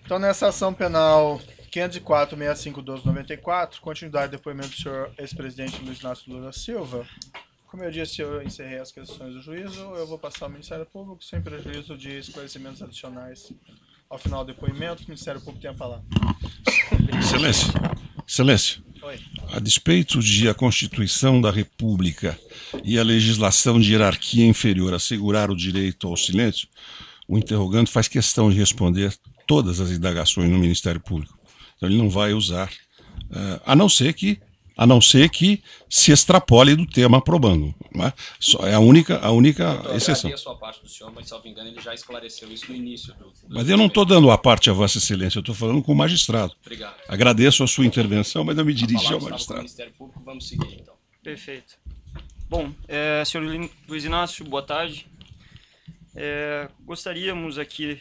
Então, nessa ação penal 504-65-12-94, continuidade do depoimento do senhor ex-presidente Luiz Inácio Lula da Silva, como eu disse, eu encerrei as questões do juízo, eu vou passar ao Ministério Público, sem prejuízo de esclarecimentos adicionais. Ao final do depoimento, o Ministério Público tem a palavra. Excelência, Excelência, Oi. a despeito de a Constituição da República e a legislação de hierarquia inferior assegurar o direito ao silêncio, o interrogante faz questão de responder todas as indagações no Ministério Público. Então ele não vai usar, a não ser que se extrapole do tema aprobando. Não é? É a única exceção. Eu agradeço a parte do senhor, mas, salvo engano, ele já esclareceu isso no início. Mas eu não estou dando a parte a Vossa Excelência, eu estou falando com o magistrado. Obrigado. Agradeço a sua intervenção, mas eu me dirigi ao Com o magistrado. Ministério Público, vamos seguir, então. Perfeito. Bom, senhor Luiz Inácio, boa tarde. Gostaríamos aqui,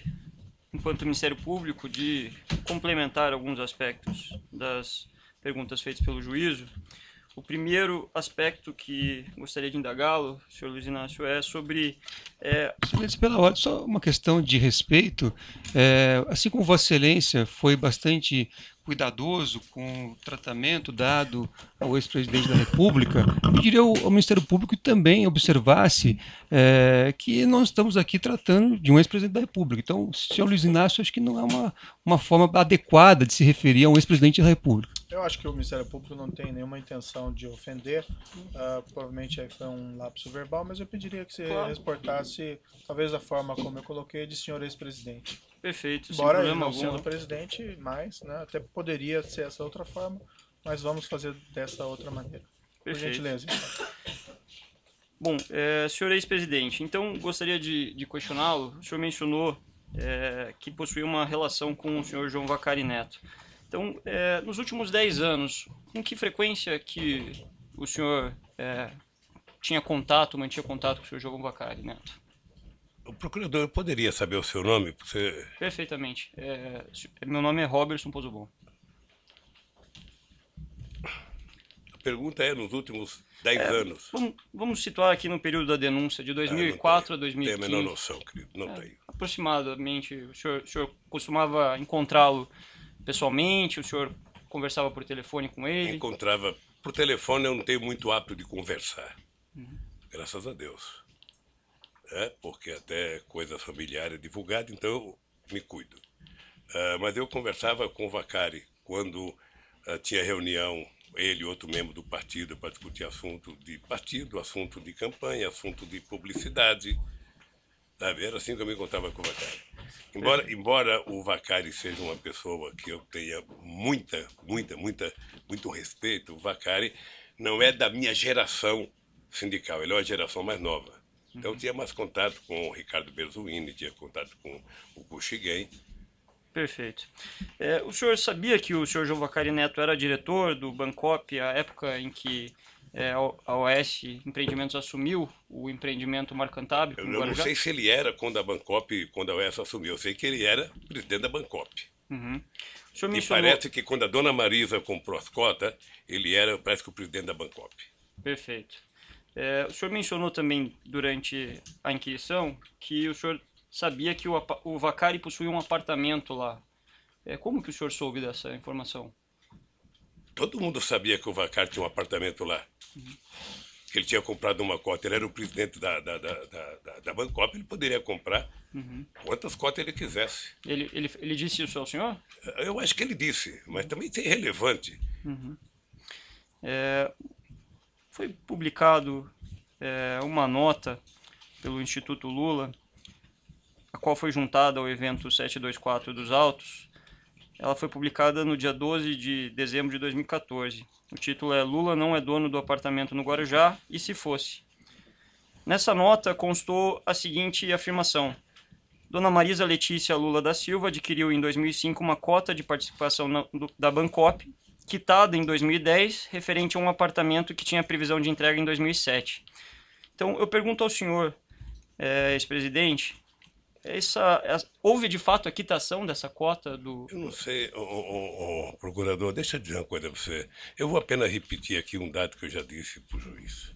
enquanto Ministério Público, de complementar alguns aspectos das perguntas feitas pelo juízo. O primeiro aspecto que gostaria de indagá-lo, senhor Luiz Inácio, é sobre... Excelência, pela ordem, só uma questão de respeito. Assim como Vossa Excelência foi bastante cuidadoso com o tratamento dado ao ex-presidente da República, eu pediria ao Ministério Público que também observasse que nós estamos aqui tratando de um ex-presidente da República. Então, senhor Luiz Inácio, acho que não é uma forma adequada de se referir a um ex-presidente da República. Eu acho que o Ministério Público não tem nenhuma intenção de ofender, provavelmente aí foi um lapso verbal, mas eu pediria que você reportasse, talvez da forma como eu coloquei, de senhor ex-presidente. Perfeito, sem Embora ele problema não algum. sendo presidente, mas até poderia ser essa outra forma, mas vamos fazer dessa outra maneira. Perfeito. Por gentileza. Então. Bom, senhor ex-presidente, então gostaria de questioná-lo. O senhor mencionou que possuía uma relação com o senhor João Vacari Neto. Então, nos últimos 10 anos, com que frequência que o senhor mantinha contato com o senhor João Vacari Neto? O procurador, eu poderia saber o seu nome? Você... Perfeitamente. Meu nome é Robertson Pozobon. A pergunta é nos últimos 10 anos. Vamos situar aqui no período da denúncia, de 2004 a 2015. Tenho a menor noção, querido. Não tenho. Aproximadamente. O senhor costumava encontrá-lo pessoalmente? O senhor conversava por telefone com ele? Encontrava por telefone, eu não tenho muito hábito de conversar. Graças a Deus. Porque até coisa familiar é divulgada, então eu me cuido. Mas eu conversava com o Vacari quando tinha reunião, ele e outro membro do partido, para discutir assunto de partido, assunto de campanha, assunto de publicidade. Sabe? Era assim que eu me encontrava com o Vacari. Embora o Vacari seja uma pessoa que eu tenha muito respeito, o Vacari não é da minha geração sindical, ele é uma geração mais nova. Então eu tinha mais contato com o Ricardo Berzuini, tinha contato com o Kuchiguen. Perfeito. O senhor sabia que o senhor João Vacari Neto era diretor do Bancop, a época em que a OS Empreendimentos assumiu o empreendimento Marcantábrico? Eu não sei se ele era quando a OS assumiu, eu sei que ele era presidente da Bancop. Uhum. O senhor E mencionou... parece que quando a dona Marisa comprou as cotas, ele era, parece que, o presidente da Bancop. Perfeito. O senhor mencionou também, durante a inquisição, que o senhor sabia que o Vacari possuía um apartamento lá. Como que o senhor soube dessa informação? Todo mundo sabia que o Vacari tinha um apartamento lá. Que ele tinha comprado uma cota. Ele era o presidente da Bancop, ele poderia comprar quantas cotas ele quisesse. Ele disse isso ao senhor? Eu acho que ele disse, mas também isso é irrelevante. Foi publicado uma nota pelo Instituto Lula, a qual foi juntada ao evento 724 dos Autos. Ela foi publicada no dia 12 de dezembro de 2014. O título é Lula não é dono do apartamento no Guarujá, e se fosse? Nessa nota constou a seguinte afirmação. Dona Marisa Letícia Lula da Silva adquiriu em 2005 uma cota de participação da Bancop, quitada em 2010, referente a um apartamento que tinha previsão de entrega em 2007. Então, eu pergunto ao senhor, ex-presidente, houve de fato a quitação dessa cota do... Eu não sei, procurador, deixa eu dizer uma coisa para você. Eu vou apenas repetir aqui um dado que eu já disse para o juiz.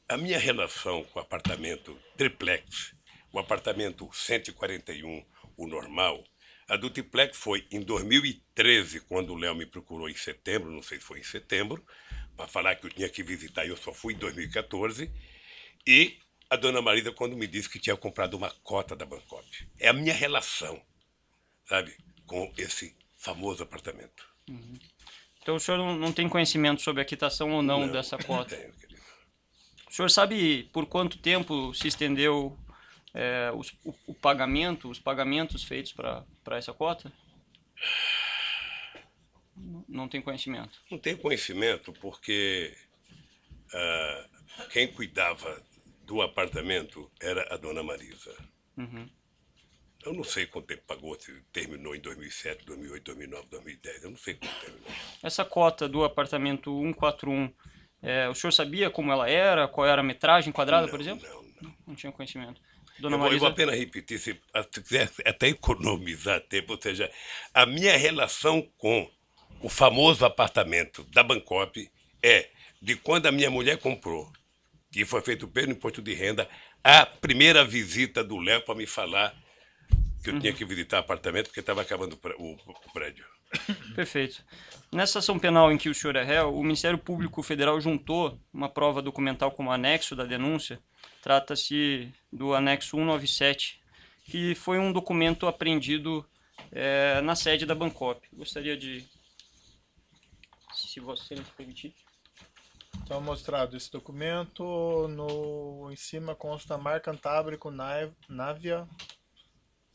A minha relação com o apartamento triplex, o apartamento 141, o normal, A do triplex foi em 2013, quando o Léo me procurou em setembro, não sei se foi em setembro, para falar que eu tinha que visitar, eu só fui em 2014. E a dona Marisa, quando me disse que tinha comprado uma cota da Bancop. É a minha relação, sabe, com esse famoso apartamento. Então o senhor não tem conhecimento sobre a quitação ou não dessa cota? Não tenho, querido. O senhor sabe por quanto tempo se estendeu o pagamento, os pagamentos feitos para essa cota? Não tem conhecimento. Não tenho conhecimento porque quem cuidava do apartamento era a dona Marisa. Eu não sei quanto tempo pagou, se terminou em 2007, 2008, 2009, 2010. Eu não sei quanto terminou. Essa cota do apartamento 141, o senhor sabia como ela era? Qual era a metragem quadrada, por exemplo? Não tinha conhecimento. Dona Eu vou Marisa, apenas repetir, se quiser até economizar tempo, ou seja, a minha relação com o famoso apartamento da Bancop é de quando a minha mulher comprou, que foi feito pelo imposto de renda, a primeira visita do Léo para me falar que eu tinha que visitar o apartamento porque estava acabando o prédio. perfeito. Nessa ação penal em que o senhor é réu, o Ministério Público Federal juntou uma prova documental como anexo da denúncia. Trata-se do anexo 197, que foi um documento apreendido na sede da Bancop. Gostaria de, se você me permitir. Então, mostrado esse documento, em cima consta a marca Antábrico Navia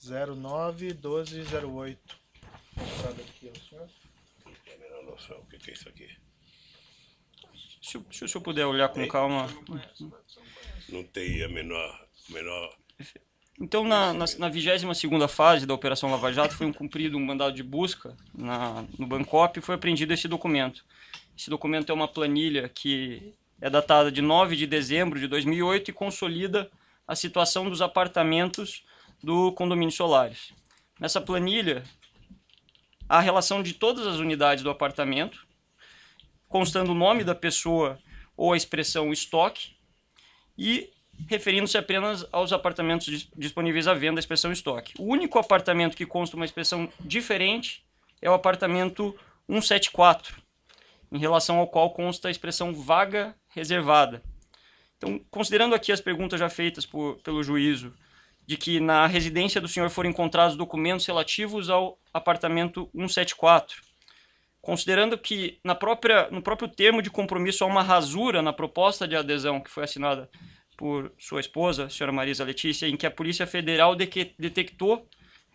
091208. Mostrado aqui ao senhor. Não tenho a menor noção o que é isso aqui. Se o senhor puder olhar com calma. Não tenho a menor... Então, na 22ª fase da Operação Lava Jato, foi cumprido um mandado de busca no Bancop e foi apreendido esse documento. Esse documento é uma planilha que é datada de 9 de dezembro de 2008 e consolida a situação dos apartamentos do condomínio Solares. Nessa planilha, há a relação de todas as unidades do apartamento, constando o nome da pessoa ou a expressão estoque e referindo-se apenas aos apartamentos disponíveis à venda, a expressão estoque. O único apartamento que consta uma expressão diferente é o apartamento 174, em relação ao qual consta a expressão vaga reservada. Então, considerando aqui as perguntas já feitas pelo juízo, de que na residência do senhor foram encontrados documentos relativos ao apartamento 174, considerando que no próprio termo de compromisso há uma rasura na proposta de adesão que foi assinada por sua esposa, a senhora Marisa Letícia, em que a Polícia Federal detectou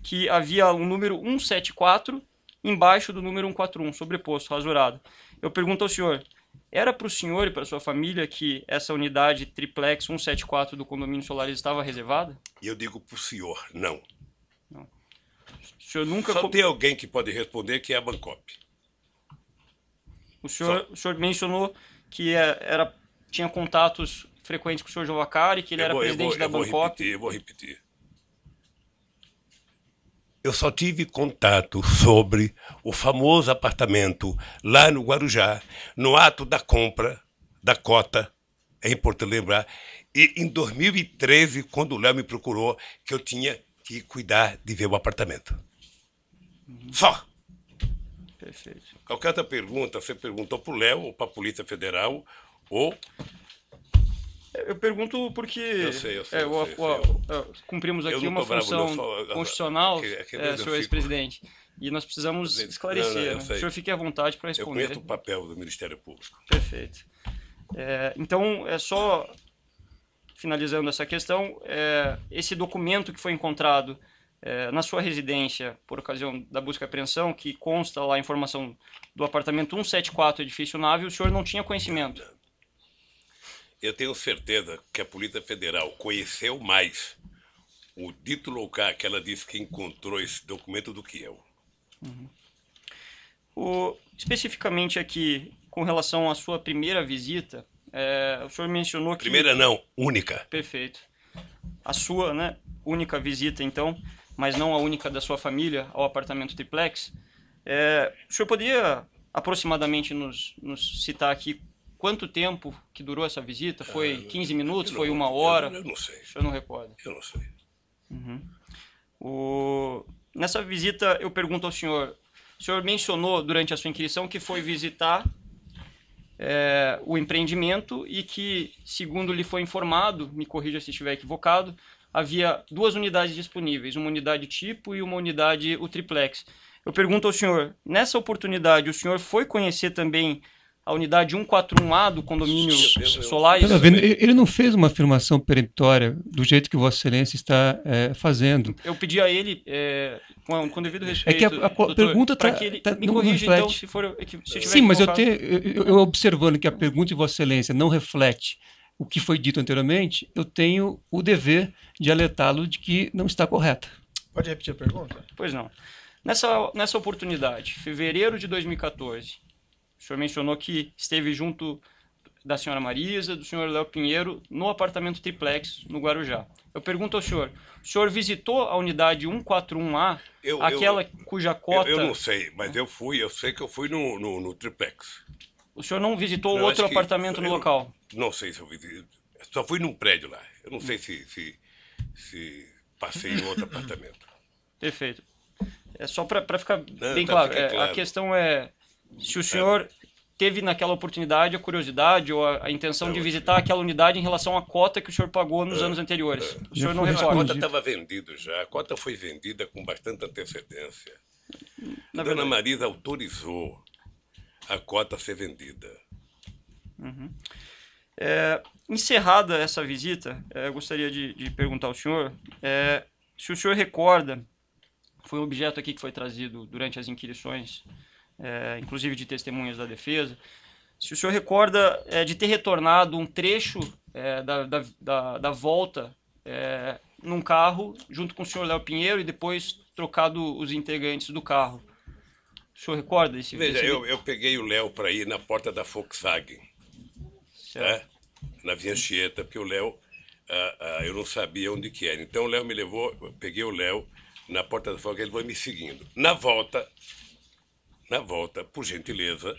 que havia um número 174 embaixo do número 141, sobreposto, rasurado. Eu pergunto ao senhor, era para o senhor e para sua família que essa unidade triplex 174 do condomínio Solares estava reservada? E eu digo para o senhor, não. O senhor nunca... Só tem alguém que pode responder, que é a Bancop. O senhor mencionou que tinha contatos frequentes com o senhor Jovacari, que ele era presidente da Bancop. Eu vou repetir. Eu só tive contato sobre o famoso apartamento lá no Guarujá, no ato da compra da cota, é importante lembrar, e em 2013, quando o Léo me procurou, que eu tinha que cuidar de ver o apartamento. Só. Perfeito. Qualquer outra pergunta, você perguntou para o Léo, ou para a Polícia Federal, ou... Eu pergunto porque Eu sei. cumprimos aqui Eu não uma tô bravo, função não, constitucional, eu senhor ex-presidente, e nós precisamos esclarecer. Não, eu Né? sei. O senhor fique à vontade para Eu responder. conheço o papel do Ministério Público. Perfeito. Então, só finalizando essa questão, esse documento que foi encontrado na sua residência por ocasião da busca e apreensão, que consta lá a informação do apartamento 174, edifício Nave, o senhor não tinha conhecimento? Eu tenho certeza que a Polícia Federal conheceu mais o dito local que ela disse que encontrou esse documento do que eu. Especificamente aqui, com relação à sua primeira visita, o senhor mencionou que... Primeira não, única. Perfeito. A sua, né, única visita, então, mas não a única da sua família ao apartamento triplex. O senhor poderia aproximadamente nos citar aqui quanto tempo que durou essa visita? Foi 15 minutos? Foi 1 hora? Eu não sei. O senhor não recorda? Eu não sei. Nessa visita, eu pergunto ao senhor, o senhor mencionou durante a sua inquirição que foi visitar o empreendimento e que, segundo lhe foi informado, me corrija se estiver equivocado, havia 2 unidades disponíveis, uma unidade tipo e uma unidade o triplex. Eu pergunto ao senhor, nessa oportunidade, o senhor foi conhecer também a unidade 141A do condomínio Solais? Tá vendo? Ele não fez uma afirmação peremptória do jeito que Vossa Excelência está fazendo. Eu pedi a ele, com devido respeito, É que a doutor, pergunta para que ele me não corrija, reflete. então, se estiver Sim, mas equivocado. eu observando que a pergunta de Vossa Excelência não reflete o que foi dito anteriormente, eu tenho o dever de alertá-lo de que não está correta. Pode repetir a pergunta? Pois não. Nessa oportunidade, fevereiro de 2014, o senhor mencionou que esteve junto da senhora Marisa, do senhor Léo Pinheiro, no apartamento triplex, no Guarujá. Eu pergunto ao senhor, o senhor visitou a unidade 141A, aquela cuja cota... Eu não sei, mas eu sei que eu fui no triplex. O senhor não visitou Não, outro acho que apartamento no eu local? Não sei se eu visitei. Só fui num prédio lá. Eu não sei se passei em outro apartamento. Perfeito. É só para ficar Não, bem tá, claro. fica claro. A questão é se o senhor teve naquela oportunidade a curiosidade ou a intenção de visitar aquela unidade em relação à cota que o senhor pagou nos anos anteriores. O senhor não A recorda? cota estava vendida já. A cota foi vendida com bastante antecedência. Na A dona verdade. Marisa autorizou a cota a ser vendida. Encerrada essa visita, eu gostaria de perguntar ao senhor se o senhor recorda, foi um objeto aqui que foi trazido durante as inquirições, inclusive de testemunhas da defesa, se o senhor recorda de ter retornado um trecho da volta num carro junto com o senhor Léo Pinheiro e depois trocado os integrantes do carro. O senhor recorda esse Veja, desse- eu peguei o Léo para ir na porta da Volkswagen, Certo. na Via Anchieta, porque o Léo, eu não sabia onde que era. Então o Léo me levou, eu peguei o Léo na porta da Volkswagen, ele foi me seguindo. Na volta, por gentileza,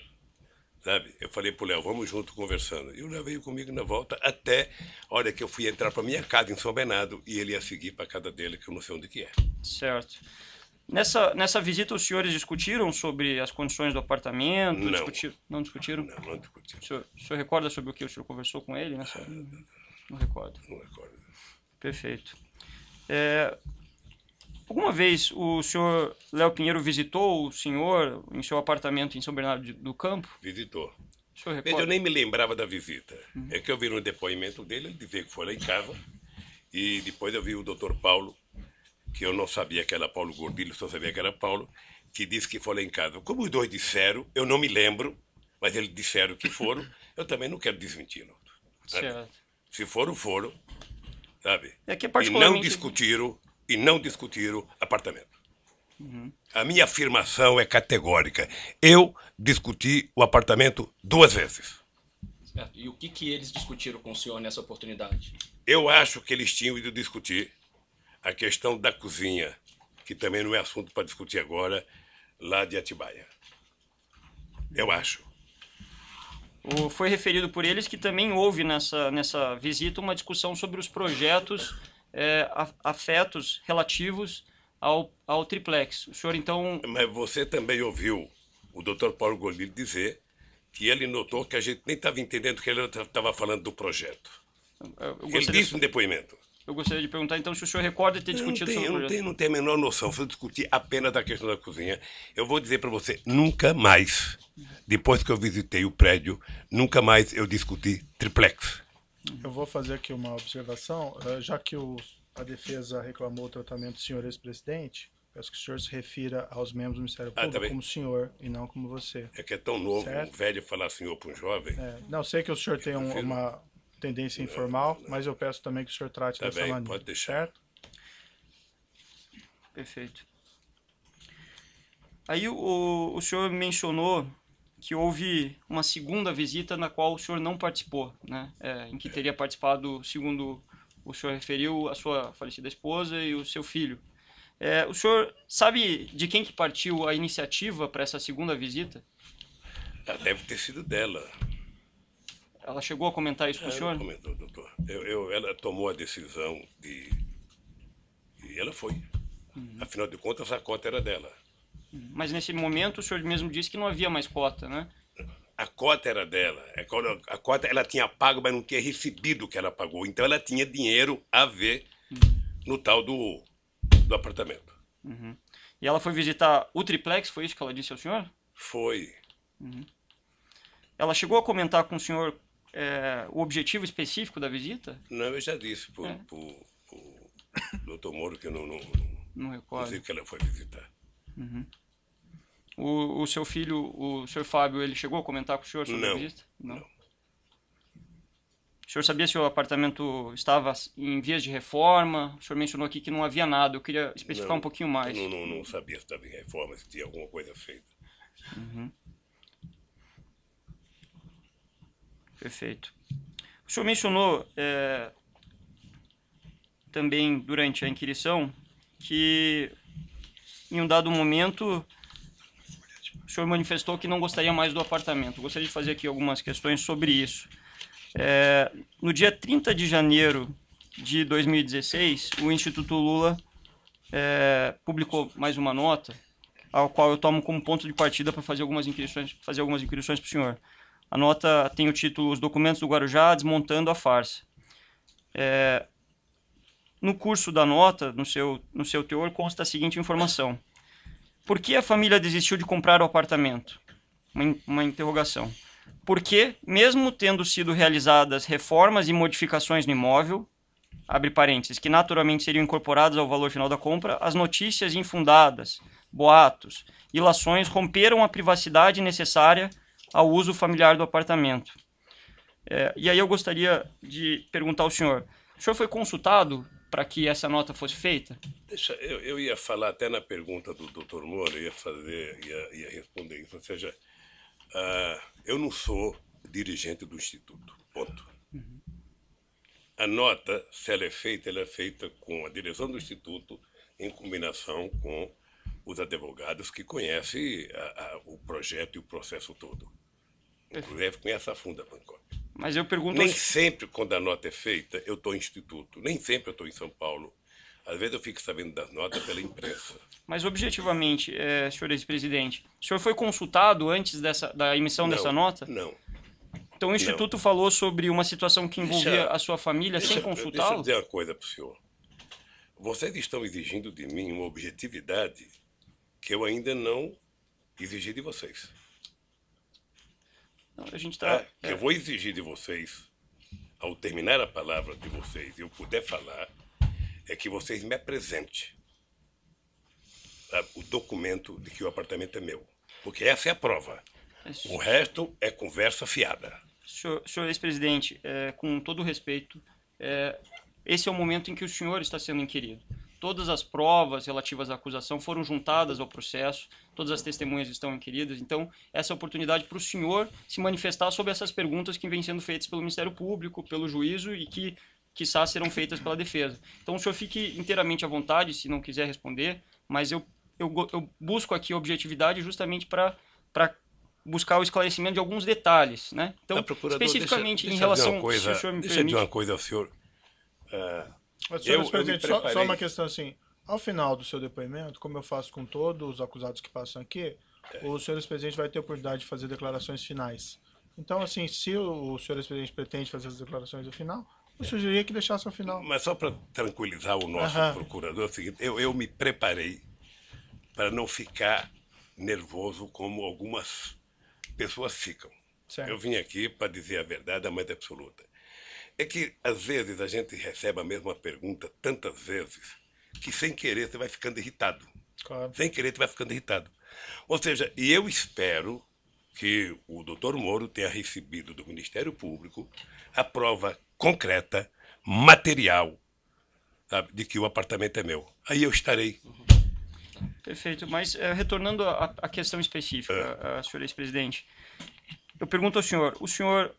sabe? Eu falei pro Léo, vamos junto conversando. E o Léo veio comigo na volta até a hora que eu fui entrar para minha casa em São Bernardo e ele ia seguir para a casa dele, que eu não sei onde que é. Certo. Nessa visita, os senhores discutiram sobre as condições do apartamento? Não. Não discutiram? Não discuti, O senhor recorda sobre o que o senhor conversou com ele? Não recordo. não recordo. Perfeito. Alguma vez o senhor Léo Pinheiro visitou o senhor em seu apartamento em São Bernardo do Campo? Visitou. O senhor Veja, recorda? eu nem me lembrava da visita. É que eu vi no depoimento dele, ele dizia que foi lá em casa. E depois eu vi o doutor Paulo, que eu não sabia que era Paulo Gordilho, só sabia que era Paulo, que disse que foi lá em casa. Como os dois disseram, eu não me lembro, mas eles disseram que foram, eu também não quero desmentir. Não. Sabe? Certo. Se foram, sabe? É que E não particularmente... discutiram apartamento. A minha afirmação é categórica. Eu discuti o apartamento 2 vezes. Certo. E o que eles discutiram com o senhor nessa oportunidade? Eu acho que eles tinham ido discutir a questão da cozinha, que também não é assunto para discutir agora, lá de Atibaia. Eu acho. Foi referido por eles que também houve nessa visita uma discussão sobre os projetos afetos relativos ao triplex. O senhor, então... Mas você também ouviu o doutor Paulo Gordilho dizer que ele notou que a gente nem estava entendendo que ele estava falando do projeto. Ele disse no depoimento. Eu gostaria de perguntar, então, se o senhor recorda de ter discutido sobre o projeto. Não tenho a menor noção. Se eu discutir apenas da questão da cozinha, eu vou dizer para você, nunca mais, depois que eu visitei o prédio, nunca mais eu discuti triplex. Eu vou fazer aqui uma observação. Já que a defesa reclamou o tratamento do senhor ex-presidente, peço que o senhor se refira aos membros do Ministério Público tá bem. como senhor e não como você. É que é tão novo, Certo. um velho falar senhor para um jovem. Não, sei que o senhor tem uma tendência informal, mas eu peço também que o senhor trate Tá dessa bem, maneira. pode deixar. Certo? Perfeito. Aí o senhor mencionou que houve uma segunda visita na qual o senhor não participou, né? Em que teria participado, segundo o senhor referiu, a sua falecida esposa e o seu filho. O senhor sabe de quem que partiu a iniciativa para essa segunda visita? Deve ter sido dela. Ela chegou a comentar isso com o senhor? Não comentou, doutor. Ela tomou a decisão de... E ela foi. Afinal de contas, a cota era dela. Mas nesse momento o senhor mesmo disse que não havia mais cota, né? A cota era dela. A cota ela tinha pago, mas não tinha recebido o que ela pagou. Então ela tinha dinheiro a ver no tal do apartamento. E ela foi visitar o triplex, foi isso que ela disse ao senhor? Foi. Ela chegou a comentar com o senhor o objetivo específico da visita? Não, eu já disse pro doutor Moro que eu Não não recordo. sei que ela foi visitar. O seu filho, o senhor Fábio, ele chegou a comentar com o senhor sobre a Não, visita? não. O senhor sabia se o apartamento estava em vias de reforma? O senhor mencionou aqui que não havia nada. Eu queria especificar Não, um pouquinho mais. Eu não sabia se estava em reforma, se tinha alguma coisa feita. Perfeito. O senhor mencionou também durante a inquirição que em um dado momento o senhor manifestou que não gostaria mais do apartamento. Eu gostaria de fazer aqui algumas questões sobre isso. No dia 30 de janeiro de 2016, o Instituto Lula publicou mais uma nota, ao qual eu tomo como ponto de partida para fazer algumas inquirições para o senhor. A nota tem o título Os Documentos do Guarujá Desmontando a Farsa. No curso da nota, no seu teor, consta a seguinte informação. Por que a família desistiu de comprar o apartamento? Uma interrogação. Porque, mesmo tendo sido realizadas reformas e modificações no imóvel, abre parênteses, que naturalmente seriam incorporadas ao valor final da compra, as notícias infundadas, boatos, ilações romperam a privacidade necessária ao uso familiar do apartamento. E aí eu gostaria de perguntar ao senhor, o senhor foi consultado para que essa nota fosse feita? Eu ia falar até na pergunta do Dr. Moro, ia responder isso. Ou seja, eu não sou dirigente do Instituto, ponto. A nota, se ela é feita com a direção do Instituto, em combinação com os advogados que conhecem o projeto e o processo todo. Inclusive conhece a fundo a Bangkok. Mas eu pergunto... Nem sempre, quando a nota é feita, eu estou em Instituto. Nem sempre eu estou em São Paulo. Às vezes eu fico sabendo das notas pela imprensa. Mas objetivamente, senhor ex-presidente, o senhor foi consultado antes da emissão dessa nota? Não. Então o Instituto falou sobre uma situação que envolvia a sua família sem consultá-lo? Deixa eu dizer uma coisa para o senhor. Vocês estão exigindo de mim uma objetividade que eu ainda não exigi de vocês. Não, a gente tá... Que eu vou exigir de vocês, ao terminar a palavra de vocês e eu puder falar, é que vocês me apresentem o documento de que o apartamento é meu. Porque essa é a prova. O resto é conversa fiada. Senhor ex-presidente, com todo o respeito, esse é o momento em que o senhor está sendo inquirido. Todas as provas relativas à acusação foram juntadas ao processo, todas as testemunhas estão inquiridas, então essa é a oportunidade para o senhor se manifestar sobre essas perguntas que vêm sendo feitas pelo Ministério Público, pelo juízo e que, quiçá, serão feitas pela defesa. Então o senhor fique inteiramente à vontade, se não quiser responder, mas eu busco aqui objetividade justamente para buscar o esclarecimento de alguns detalhes, né? Então, especificamente em relação... Deixa eu dizer uma coisa ao senhor. Mas, senhor presidente, só uma questão assim. Ao final do seu depoimento, como eu faço com todos os acusados que passam aqui, o senhor presidente vai ter a oportunidade de fazer declarações finais. Então, assim, se o senhor presidente pretende fazer as declarações no final, eu sugeriria que deixasse ao final. Mas só para tranquilizar o nosso procurador, é o seguinte, eu me preparei para não ficar nervoso como algumas pessoas ficam. Certo. Eu vim aqui para dizer a verdade, a mais absoluta. É que, às vezes, a gente recebe a mesma pergunta tantas vezes que, sem querer, você vai ficando irritado. Claro. Sem querer, você vai ficando irritado. Ou seja, e eu espero que o doutor Moro tenha recebido do Ministério Público a prova concreta, material, sabe, de que o apartamento é meu. Aí eu estarei. Perfeito, mas retornando à questão específica, senhor ex-presidente, eu pergunto ao senhor, o senhor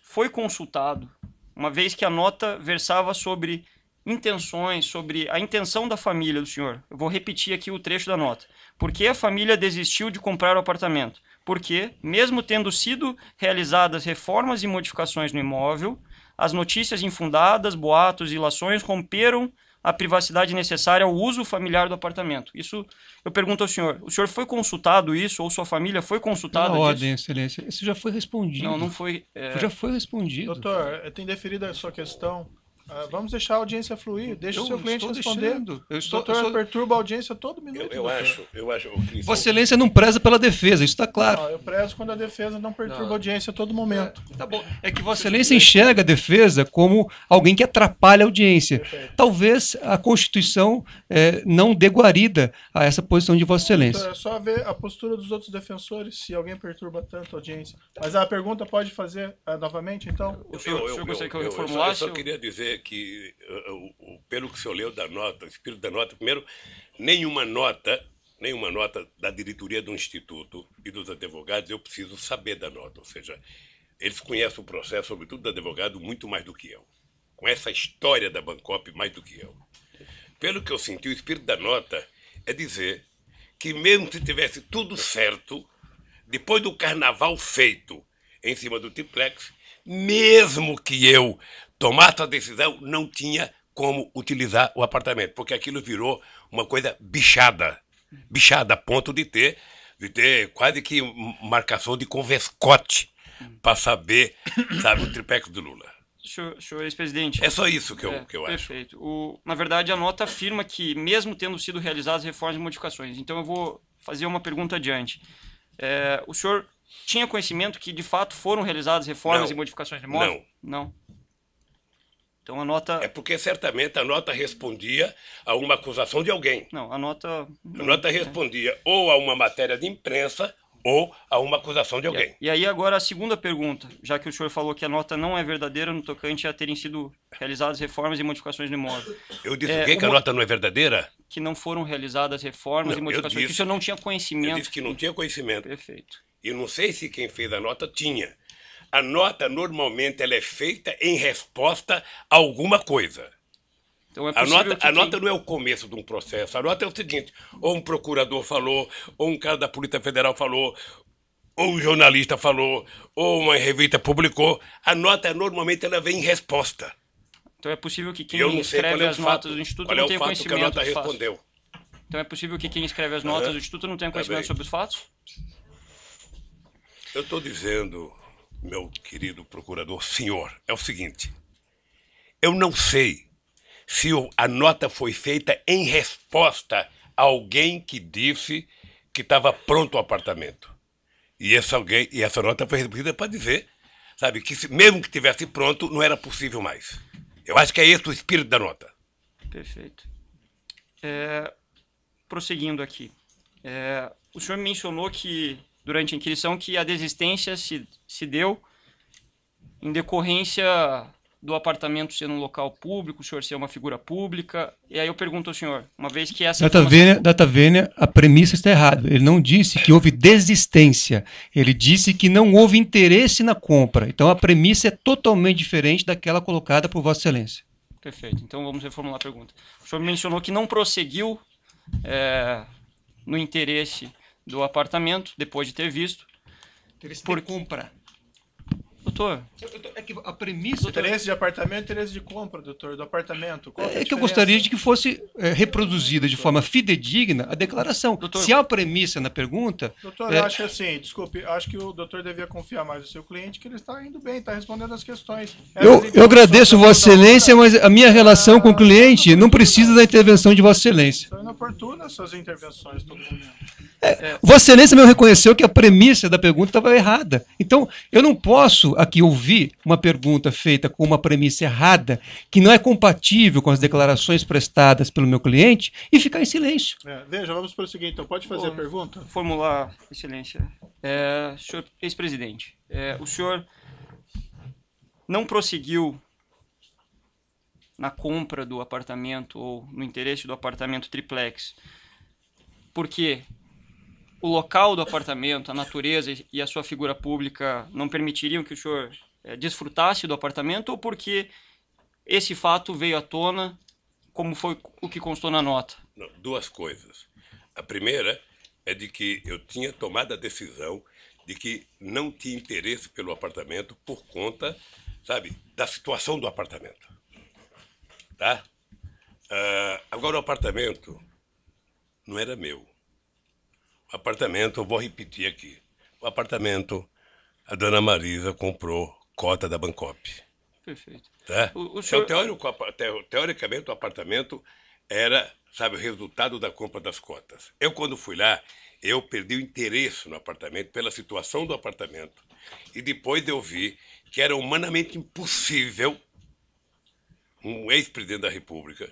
foi consultado, uma vez que a nota versava sobre intenções, sobre a intenção da família do senhor? Eu vou repetir aqui o trecho da nota. Por que a família desistiu de comprar o apartamento? Porque, mesmo tendo sido realizadas reformas e modificações no imóvel, as notícias infundadas, boatos e ilações romperam a privacidade necessária ao uso familiar do apartamento. Isso eu pergunto ao senhor. O senhor foi consultado isso, ou sua família foi consultada Na disso? ordem, excelência. Isso já foi respondido. Não, não foi. Já foi respondido. Doutor, tem deferido a sua questão. Vamos deixar a audiência fluir. Deixa o seu cliente responder. Doutor, perturba a audiência todo minuto. Eu acho, Cristian, Vossa Excelência não preza pela defesa, isso está claro. Não, eu prezo quando a defesa não perturba a audiência a todo momento. Tá bom. É que Vossa Excelência enxerga a defesa como alguém que atrapalha a audiência. Perfeito. Talvez a Constituição não dê guarida a essa posição de Vossa Excelência. Doutor, é só ver a postura dos outros defensores, se alguém perturba tanto a audiência. Mas a pergunta pode fazer novamente, então? O senhor gostaria que eu reformulasse? Eu só queria dizer que, pelo que o senhor leu da nota, o espírito da nota, primeiro, nenhuma nota da diretoria do Instituto e dos advogados eu preciso saber da nota. Ou seja, eles conhecem o processo, sobretudo do advogado, muito mais do que eu. Conhecem a história da Bancop mais do que eu. Pelo que eu senti, o espírito da nota é dizer que mesmo se tivesse tudo certo, depois do carnaval feito em cima do triplex, mesmo que eu tomasse a decisão, não tinha como utilizar o apartamento, porque aquilo virou uma coisa bichada a ponto de ter quase que marcação de convescote para saber, sabe, o triplex do Lula. Senhor ex-presidente. É só isso que eu acho. Perfeito. Na verdade, a nota afirma que, mesmo tendo sido realizadas reformas e modificações, então eu vou fazer uma pergunta adiante. O senhor tinha conhecimento que, de fato, foram realizadas reformas e modificações de imóvel? Não. Então a nota... É porque certamente a nota respondia a uma acusação de alguém. Não, a nota... A nota respondia ou a uma matéria de imprensa ou a uma acusação de alguém. E aí agora a segunda pergunta, já que o senhor falou que a nota não é verdadeira no tocante a terem sido realizadas reformas e modificações no imóvel. Eu disse que a nota não é verdadeira? Que não foram realizadas reformas e modificações, que o senhor não tinha conhecimento. Eu disse que não tinha conhecimento. Perfeito. E não sei se quem fez a nota tinha. A nota, normalmente, ela é feita em resposta a alguma coisa. Então a nota não é o começo de um processo. A nota é o seguinte, ou um procurador falou, ou um cara da Polícia Federal falou, ou um jornalista falou, ou uma revista publicou. A nota, normalmente, ela vem em resposta. Então é possível que quem escreve as notas do Instituto não tenha conhecimento que a nota respondeu. Então é possível que quem escreve as notas do Instituto não tenha conhecimento sobre os fatos? Eu estou dizendo, meu querido procurador, senhor, é o seguinte. Eu não sei se a nota foi feita em resposta a alguém que disse que estava pronto o apartamento. E essa nota foi recebida para dizer, sabe, que mesmo que estivesse pronto, não era possível mais. Eu acho que é esse o espírito da nota. Perfeito. Prosseguindo aqui. O senhor mencionou que, durante a inquirição, que a desistência se deu em decorrência do apartamento ser um local público, o senhor ser uma figura pública. E aí eu pergunto ao senhor, uma vez que essa... Data vênia, a premissa está errada. Ele não disse que houve desistência. Ele disse que não houve interesse na compra. Então a premissa é totalmente diferente daquela colocada por Vossa Excelência. Perfeito. Então vamos reformular a pergunta. O senhor mencionou que não prosseguiu no interesse do apartamento, depois de ter visto. Interesse por compra. Doutor, é que a premissa... Interesse de apartamento, interesse de compra, doutor, do apartamento. É que eu gostaria de que fosse reproduzida de forma fidedigna a declaração. Doutor, se há uma premissa na pergunta... Doutor, eu acho assim, desculpe, acho que o doutor devia confiar mais no seu cliente, que ele está indo bem, está respondendo as questões. Eu agradeço Vossa Excelência, mas a minha relação com o cliente não precisa da intervenção de Vossa Excelência. São inoportunas suas intervenções, todo mundo. Vossa Excelência me reconheceu que a premissa da pergunta estava errada. Então, eu não posso aqui ouvir uma pergunta feita com uma premissa errada, que não é compatível com as declarações prestadas pelo meu cliente, e ficar em silêncio. Veja, vamos prosseguir então. Pode fazer a pergunta? Formular, Excelência. Senhor ex-presidente, o senhor não prosseguiu na compra do apartamento ou no interesse do apartamento triplex, porque o local do apartamento, a natureza e a sua figura pública não permitiriam que o senhor desfrutasse do apartamento, ou porque esse fato veio à tona, como foi o que constou na nota? Não, duas coisas. A primeira é de que eu tinha tomado a decisão de que não tinha interesse pelo apartamento por conta, sabe, da situação do apartamento. Tá? Agora, o apartamento não era meu. O apartamento, eu vou repetir aqui. O apartamento, a dona Marisa comprou cota da Bancop. Perfeito. Tá? O senhor- Teoricamente, o apartamento era, sabe, o resultado da compra das cotas. Eu, quando fui lá, eu perdi o interesse no apartamento pela situação do apartamento. E depois eu vi que era humanamente impossível um ex-presidente da República,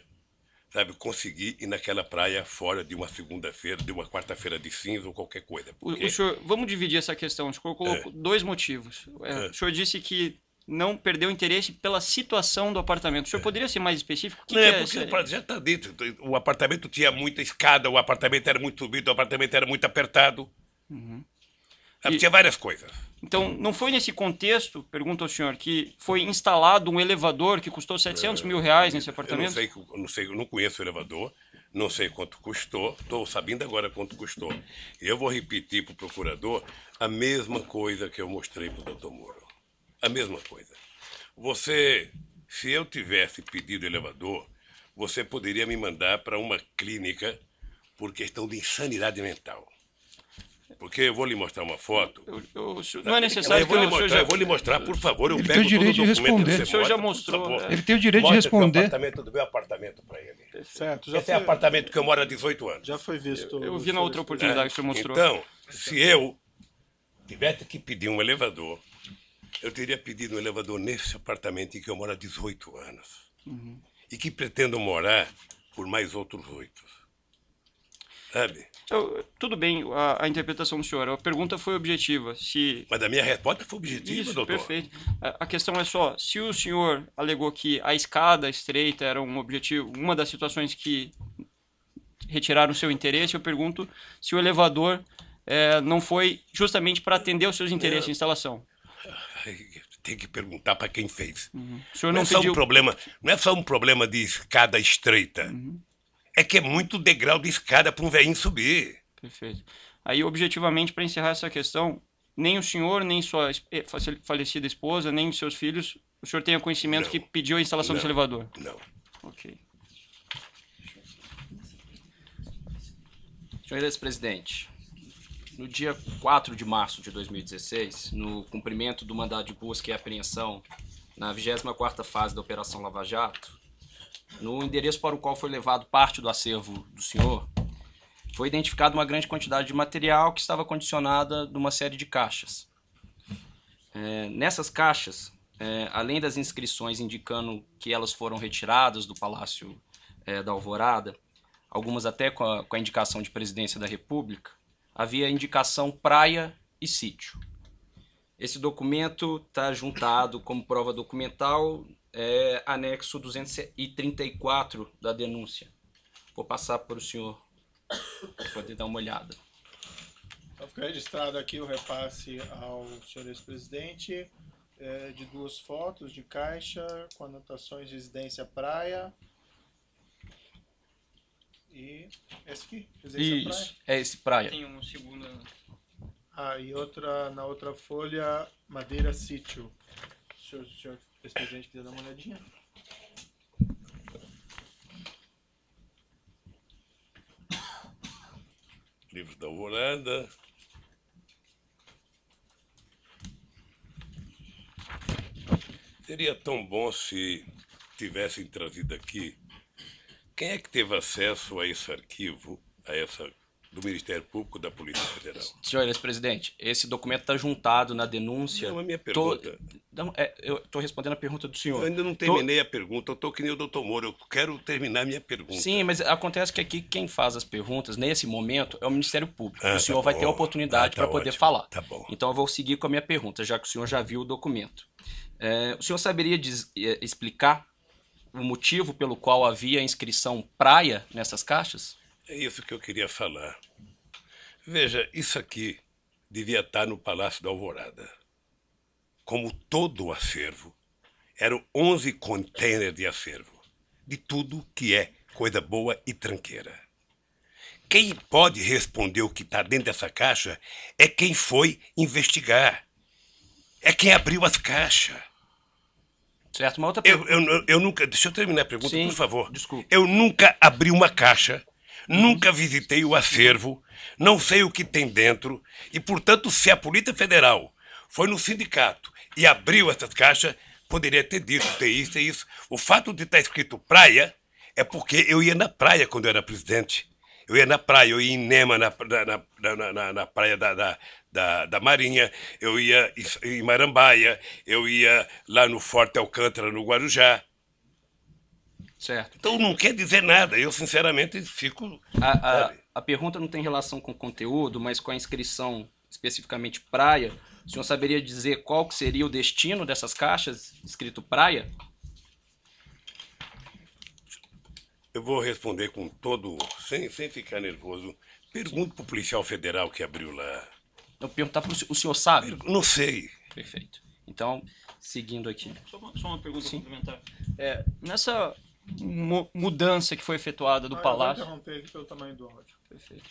sabe, conseguir ir naquela praia fora de uma segunda-feira, de uma quarta-feira de cinza ou qualquer coisa. Porque O senhor, vamos dividir essa questão. O senhor colocou dois motivos. O senhor disse que não perdeu interesse pela situação do apartamento. O senhor poderia ser mais específico? O que não, que é essa- porque já está dito. O apartamento tinha muita escada, o apartamento era muito subido, o apartamento era muito apertado. Sabe, E- tinha várias coisas. Então, não foi nesse contexto, pergunto ao senhor, que foi instalado um elevador que custou 700 mil reais nesse apartamento? Eu não conheço o elevador, não sei quanto custou, estou sabendo agora quanto custou. E eu vou repetir para o procurador a mesma coisa que eu mostrei para o doutor Moro. A mesma coisa. Se eu tivesse pedido elevador, você poderia me mandar para uma clínica por questão de insanidade mental. Porque eu vou lhe mostrar uma foto. Não é necessário Eu vou lhe que o senhor mostrar, já... eu vou lhe mostrar, por favor. Eu Ele pego tem o direito todo o de documento que responder. você O senhor já mostra, mostrou, por favor. Ele tem o direito de Mostra responder. Do meu apartamento para ele. Certo, já Esse é o foi, apartamento que eu moro há 18 anos. já foi visto. Eu o vi na senhor outra explicando. oportunidade que o senhor mostrou. Então, se eu tivesse que pedir um elevador, eu teria pedido um elevador nesse apartamento em que eu moro há 18 anos. E que pretendo morar por mais outros 8. Sabe? Tudo bem, a interpretação do senhor. A pergunta foi objetiva. Se Mas a minha resposta foi objetiva, Isso, doutor. perfeito. A questão é só, se o senhor alegou que a escada estreita era um objetivo, uma das situações que retiraram o seu interesse, eu pergunto se o elevador não foi justamente para atender os seus interesses de instalação. Tem que perguntar para quem fez. O senhor Não não é só pediu... não é só um problema de escada estreita. É que é muito degrau de escada para um velhinho subir. Perfeito. Aí, objetivamente, para encerrar essa questão, nem o senhor, nem sua falecida esposa, nem os seus filhos, o senhor tenha conhecimento Não. que pediu a instalação desse Não. elevador? Não. Ok. Senhor ex-presidente, no dia 4 de março de 2016, no cumprimento do mandado de busca e apreensão na 24ª fase da Operação Lava Jato, no endereço para o qual foi levado parte do acervo do senhor, foi identificada uma grande quantidade de material que estava condicionada numa série de caixas. Nessas caixas, além das inscrições indicando que elas foram retiradas do Palácio da Alvorada, algumas até com a indicação de Presidência da República, havia indicação praia e sítio. Esse documento está juntado como prova documental, anexo 234 da denúncia. Vou passar para o senhor poder dar uma olhada. Então fica registrado aqui o repasse ao senhor ex-presidente de 2 fotos de caixa com anotações de residência praia. E esse aqui, residência praia. Isso, é esse praia. Tem um segundo... E na outra folha, madeira sítio. Se o senhor ex-presidente quiser dar uma olhadinha. Livros da Alvorada. Seria tão bom se tivessem trazido aqui. Quem é que teve acesso a esse arquivo, do Ministério Público da Polícia Federal? Senhor ex-presidente, esse documento está juntado na denúncia. Não, a minha pergunta. Eu estou respondendo a pergunta do Eu senhor. ainda não terminei a pergunta, eu estou que nem o doutor Moro, eu quero terminar a minha pergunta. Sim, mas acontece que aqui quem faz as perguntas, nesse momento, é o Ministério Público. Ah, O senhor tá vai bom. ter a oportunidade Tá para poder ótimo. falar. Tá bom. Então eu vou seguir com a minha pergunta, já que o senhor já viu o documento. O senhor saberia explicar o motivo pelo qual havia inscrição praia nessas caixas? É isso que eu queria falar. Veja, isso aqui devia estar no Palácio da Alvorada. Como todo o acervo, eram 11 containers de acervo, de tudo que é coisa boa e tranqueira. Quem pode responder o que está dentro dessa caixa é quem foi investigar. É quem abriu as caixas. Certo, uma outra pergunta. Eu nunca. Deixa eu terminar a pergunta, Sim, por favor. desculpa. Eu nunca abri uma caixa, nunca visitei o acervo, não sei o que tem dentro, e, portanto, se a Polícia Federal foi no sindicato e abriu essas caixas, poderia ter dito, ter isso e isso. O fato de estar escrito praia é porque eu ia na praia quando eu era presidente. Eu ia na praia, eu ia em Nema, na praia da Marinha, eu ia em Marambaia, eu ia lá no Forte Alcântara, no Guarujá. Certo. Então não quer dizer nada, eu sinceramente fico... A pergunta não tem relação com o conteúdo, mas com a inscrição especificamente praia. O senhor saberia dizer qual que seria o destino dessas caixas escrito praia? Eu vou responder com todo... sem ficar nervoso. Pergunto para o policial federal que abriu lá. Eu vou perguntar para o senhor sabe? Não sei. Perfeito. Então, seguindo aqui. Só uma pergunta Sim. complementar. Nessa mudança que foi efetuada do Palácio... interromper aqui pelo tamanho do áudio. Perfeito.